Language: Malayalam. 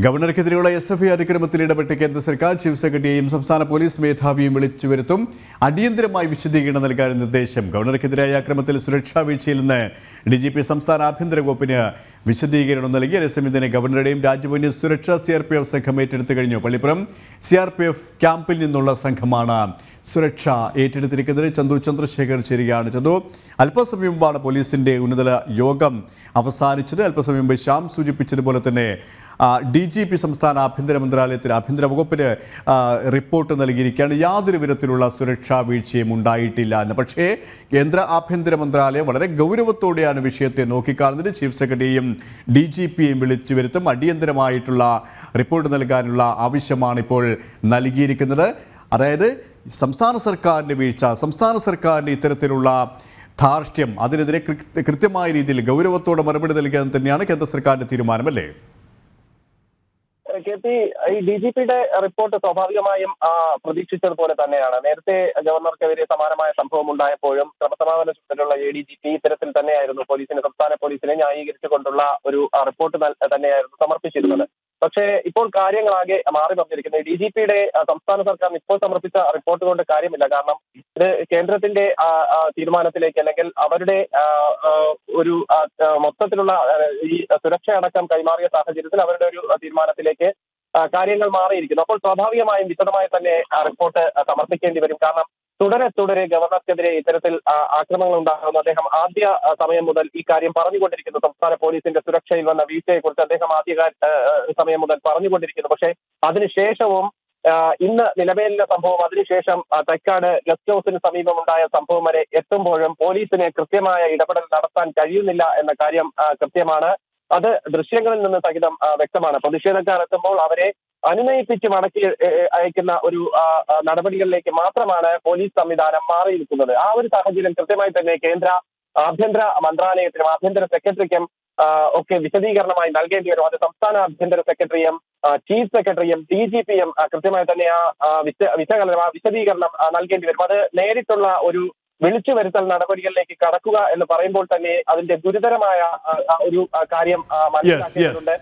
ഗവർണർക്കെതിരെയുള്ള SFI അതിക്രമത്തിൽ ഇടപെട്ട് കേന്ദ്ര സർക്കാർ ചീഫ് സെക്രട്ടറിയെയും സംസ്ഥാന പോലീസ് മേധാവിയും വിളിച്ചു വരുത്തും. അടിയന്തരമായി വിശദീകരണം നൽകാൻ നിർദ്ദേശം. ഗവർണർക്കെതിരായ ആക്രമണത്തിൽ സുരക്ഷാ വീഴ്ചയിൽ നിന്ന് DGP സംസ്ഥാന ആഭ്യന്തര വകുപ്പിന് വിശദീകരണം നൽകി. അതേസമയം തന്നെ ഗവർണറുടെയും രാജ്ഭവന്റെ സുരക്ഷ CRPF സംഘം ഏറ്റെടുത്തു കഴിഞ്ഞു. പള്ളിപ്പുറം CRPF ക്യാമ്പിൽ നിന്നുള്ള സംഘമാണ് സുരക്ഷ ഏറ്റെടുത്തിരിക്കുന്നത്. ചന്ദ്രശേഖർ ചേരുകയാണ്. ചന്തു, അല്പസമയം മുമ്പാണ് പോലീസിന്റെ ഉന്നതതല യോഗം അവസാനിച്ചത്. അല്പസമയം മുമ്പ് ശ്യാം സൂചിപ്പിച്ചതുപോലെ തന്നെ DGP സംസ്ഥാന ആഭ്യന്തര മന്ത്രാലയത്തിന് ആഭ്യന്തര വകുപ്പിന് റിപ്പോർട്ട് നൽകിയിരിക്കുകയാണ്. യാതൊരു വിധത്തിലുള്ള സുരക്ഷാ വീഴ്ചയും ഉണ്ടായിട്ടില്ല എന്ന്. പക്ഷേ കേന്ദ്ര ആഭ്യന്തര മന്ത്രാലയം വളരെ ഗൗരവത്തോടെയാണ് വിഷയത്തെ നോക്കിക്കാണുന്നത്. ചീഫ് സെക്രട്ടറിയെയും DGPയെയും വിളിച്ചു വരുത്തും. അടിയന്തരമായിട്ടുള്ള റിപ്പോർട്ട് നൽകാനുള്ള ആവശ്യമാണ് ഇപ്പോൾ നൽകിയിരിക്കുന്നത്. അതായത് സംസ്ഥാന സർക്കാരിൻ്റെ വീഴ്ച, സംസ്ഥാന സർക്കാരിൻ്റെ ഇത്തരത്തിലുള്ള ധാർഷ്ട്യം, അതിനെതിരെ കൃത്യമായ രീതിയിൽ ഗൗരവത്തോടെ മറുപടി നൽകാൻ തന്നെയാണ് കേന്ദ്ര സർക്കാരിൻ്റെ തീരുമാനമല്ലേ? KP, ഈ DGPയുടെ റിപ്പോർട്ട് സ്വാഭാവികമായും പ്രതീക്ഷിച്ചതുപോലെ തന്നെയാണ്. നേരത്തെ ഗവർണർക്കെതിരെ സമാനമായ സംഭവം ഉണ്ടായപ്പോഴും ക്രമസമാധാന ചുമതലയുള്ള ADGP ഇത്തരത്തിൽ തന്നെയായിരുന്നു സംസ്ഥാന പോലീസിനെ ന്യായീകരിച്ചുകൊണ്ടുള്ള ഒരു റിപ്പോർട്ട് തന്നെയായിരുന്നു സമർപ്പിച്ചിരുന്നത്. പക്ഷേ ഇപ്പോൾ കാര്യങ്ങളാകെ മാറി വന്നിരിക്കുന്നത്. DGPയുടെ സംസ്ഥാന സർക്കാരിന് ഇപ്പോൾ സമർപ്പിച്ച റിപ്പോർട്ട് കൊണ്ട് കാര്യമില്ല. കാരണം ഇത് കേന്ദ്രത്തിന്റെ തീരുമാനത്തിലേക്ക്, അല്ലെങ്കിൽ അവരുടെ ഒരു മൊത്തത്തിലുള്ള ഈ സുരക്ഷ അടക്കം കൈമാറിയ സാഹചര്യത്തിൽ അവരുടെ ഒരു തീരുമാനത്തിലേക്ക് കാര്യങ്ങൾ മാറിയിരിക്കുന്നു. അപ്പോൾ സ്വാഭാവികമായും വിശദമായി തന്നെ റിപ്പോർട്ട് സമർപ്പിക്കേണ്ടി വരും. കാരണം തുടരെ ഗവർണർക്കെതിരെ ഇത്തരത്തിൽ ആക്രമണങ്ങൾ ഉണ്ടാകുന്നു. അദ്ദേഹം ആദ്യ സമയം മുതൽ ഈ കാര്യം പറഞ്ഞുകൊണ്ടിരിക്കുന്നു. സംസ്ഥാന പോലീസിന്റെ സുരക്ഷയിൽ വന്ന വീഴ്ചയെക്കുറിച്ച് അദ്ദേഹം ആദ്യ സമയം മുതൽ പറഞ്ഞുകൊണ്ടിരിക്കുന്നു. പക്ഷേ അതിനുശേഷവും ഇന്ന് നിലവിലെ സംഭവം, അതിനുശേഷം തൈക്കാട് ഗസ്റ്റ് ഹൗസിന് സമീപമുണ്ടായ സംഭവം വരെ എത്തുമ്പോഴും പോലീസിന് കൃത്യമായ ഇടപെടൽ നടത്താൻ കഴിയുന്നില്ല എന്ന കാര്യം കൃത്യമാണ്. അത് ദൃശ്യങ്ങളിൽ നിന്ന് സഹിതം വ്യക്തമാണ്. പ്രതിഷേധക്കാർ എത്തുമ്പോൾ അവരെ അനുനയിപ്പിച്ച് മടക്കി അയക്കുന്ന ഒരു നടപടികളിലേക്ക് മാത്രമാണ് പോലീസ് സംവിധാനം മാറിയിരിക്കുന്നത്. ആ ഒരു സാഹചര്യം കൃത്യമായി തന്നെ കേന്ദ്ര ആഭ്യന്തര മന്ത്രാലയത്തിനും ആഭ്യന്തര സെക്രട്ടറിക്കും ഒക്കെ വിശദീകരണമായി നൽകേണ്ടി വരും. അത് സംസ്ഥാന ആഭ്യന്തര സെക്രട്ടറിയും ചീഫ് സെക്രട്ടറിയും DGPയും കൃത്യമായി തന്നെ വിശദീകരണം നൽകേണ്ടി വരും. അത് നേരിട്ടുള്ള ഒരു വിളിച്ചു വരുത്തൽ നടപടികളിലേക്ക് കടക്കുക എന്ന് പറയുമ്പോൾ തന്നെ അതിന്റെ ഗുരുതരമായ ഒരു കാര്യം മനസ്സിലാക്കേണ്ടതുണ്ട്.